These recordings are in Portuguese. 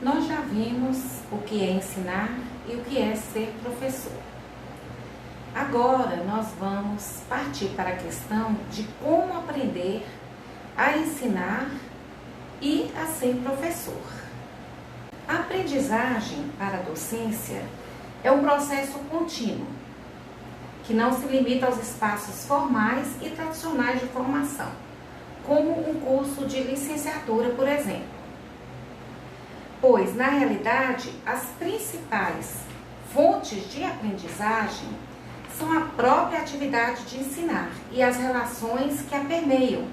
Nós já vimos o que é ensinar e o que é ser professor. Agora nós vamos partir para a questão de como aprender a ensinar e a ser professor. A aprendizagem para a docência é um processo contínuo, que não se limita aos espaços formais e tradicionais de formação, como um curso de licenciatura, por exemplo. Pois, na realidade, as principais fontes de aprendizagem são a própria atividade de ensinar e as relações que a permeiam.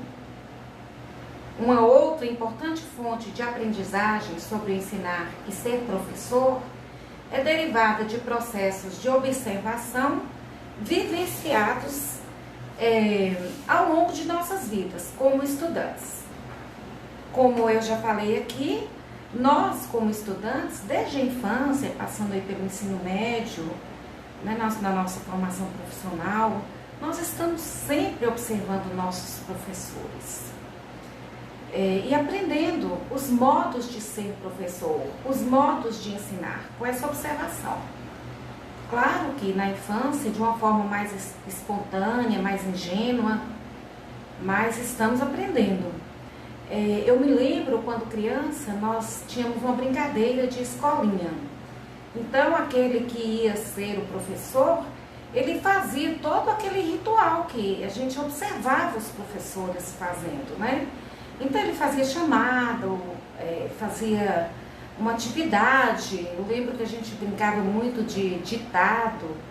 Uma outra importante fonte de aprendizagem sobre ensinar e ser professor é derivada de processos de observação vivenciados ao longo de nossas vidas como estudantes. Como eu já falei aqui, nós como estudantes, desde a infância, passando aí pelo ensino médio, na nossa formação profissional, nós estamos sempre observando nossos professores e aprendendo os modos de ser professor, os modos de ensinar, com essa observação. Claro que na infância, de uma forma mais espontânea, mais ingênua, mas estamos aprendendo. Eu me lembro, quando criança, nós tínhamos uma brincadeira de escolinha. Então, aquele que ia ser o professor, ele fazia todo aquele ritual que a gente observava os professores fazendo, né? Então, ele fazia chamado, fazia uma atividade. Eu lembro que a gente brincava muito de ditado,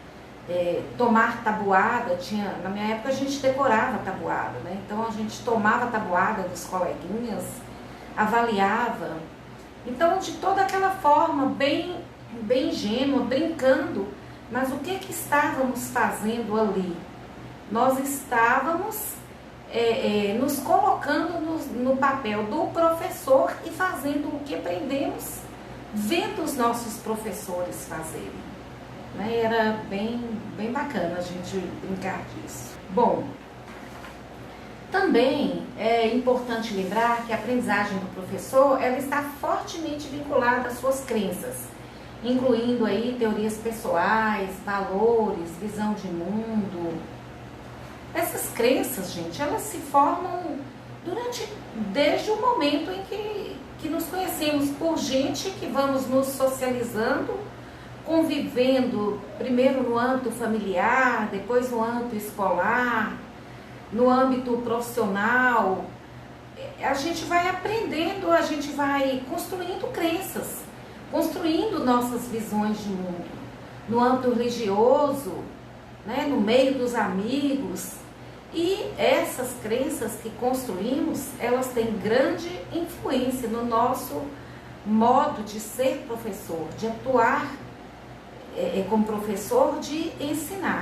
tomar tabuada. Na minha época a gente decorava tabuada, né? Então a gente tomava a tabuada dos coleguinhas, avaliava. Então, de toda aquela forma bem ingênua, brincando, mas o que estávamos fazendo ali? Nós estávamos nos colocando no papel do professor e fazendo o que aprendemos vendo os nossos professores fazerem. Era bem bacana a gente brincar disso. Bom, também é importante lembrar que a aprendizagem do professor ela está fortemente vinculada às suas crenças, incluindo aí teorias pessoais, valores, visão de mundo. Essas crenças, gente, elas se formam desde o momento em que nos conhecemos por gente que vamos nos socializando, convivendo primeiro no âmbito familiar, depois no âmbito escolar, no âmbito profissional. A gente vai aprendendo, a gente vai construindo crenças, construindo nossas visões de mundo. No âmbito religioso, né, no meio dos amigos. E essas crenças que construímos, elas têm grande influência no nosso modo de ser professor, de atuar como professor, de ensinar.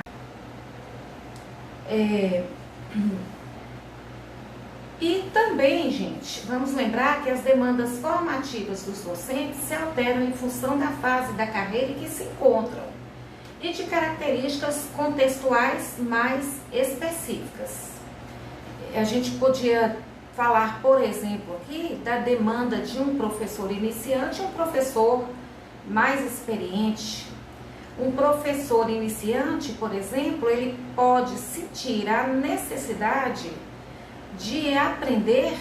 E também, gente, vamos lembrar que as demandas formativas dos docentes se alteram em função da fase da carreira em que se encontram e de características contextuais mais específicas. A gente podia falar, por exemplo, aqui da demanda de um professor iniciante e um professor mais experiente. Um professor iniciante, por exemplo, ele pode sentir a necessidade de aprender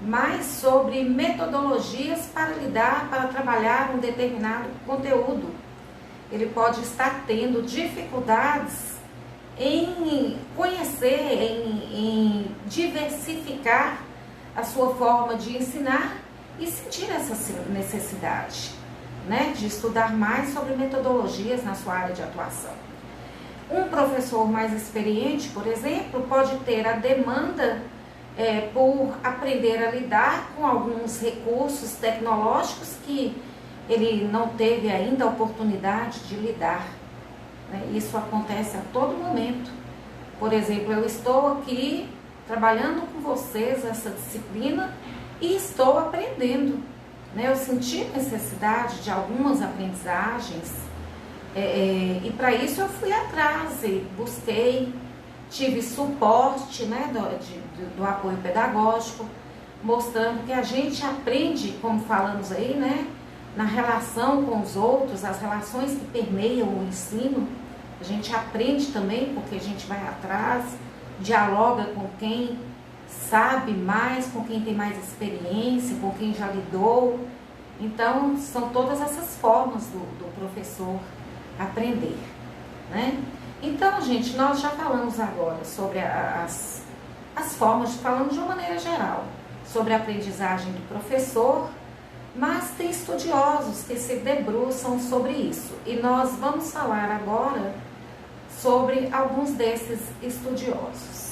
mais sobre metodologias para trabalhar um determinado conteúdo. Ele pode estar tendo dificuldades em conhecer, em diversificar a sua forma de ensinar e sentir essa necessidade, né, de estudar mais sobre metodologias na sua área de atuação. Um professor mais experiente, por exemplo, pode ter a demanda por aprender a lidar com alguns recursos tecnológicos que ele não teve ainda a oportunidade de lidar. Isso acontece a todo momento. Por exemplo, eu estou aqui trabalhando com vocês essa disciplina e estou aprendendo. Eu senti necessidade de algumas aprendizagens e para isso eu fui atrás e busquei, tive suporte do apoio pedagógico, mostrando que a gente aprende, como falamos aí, na relação com os outros, as relações que permeiam o ensino. A gente aprende também porque a gente vai atrás, dialoga com quem sabe mais, com quem tem mais experiência, com quem já lidou. Então, são todas essas formas do professor aprender, né? Então, gente, nós já falamos agora sobre as formas, falando de uma maneira geral, sobre a aprendizagem do professor, mas tem estudiosos que se debruçam sobre isso. E nós vamos falar agora sobre alguns desses estudiosos.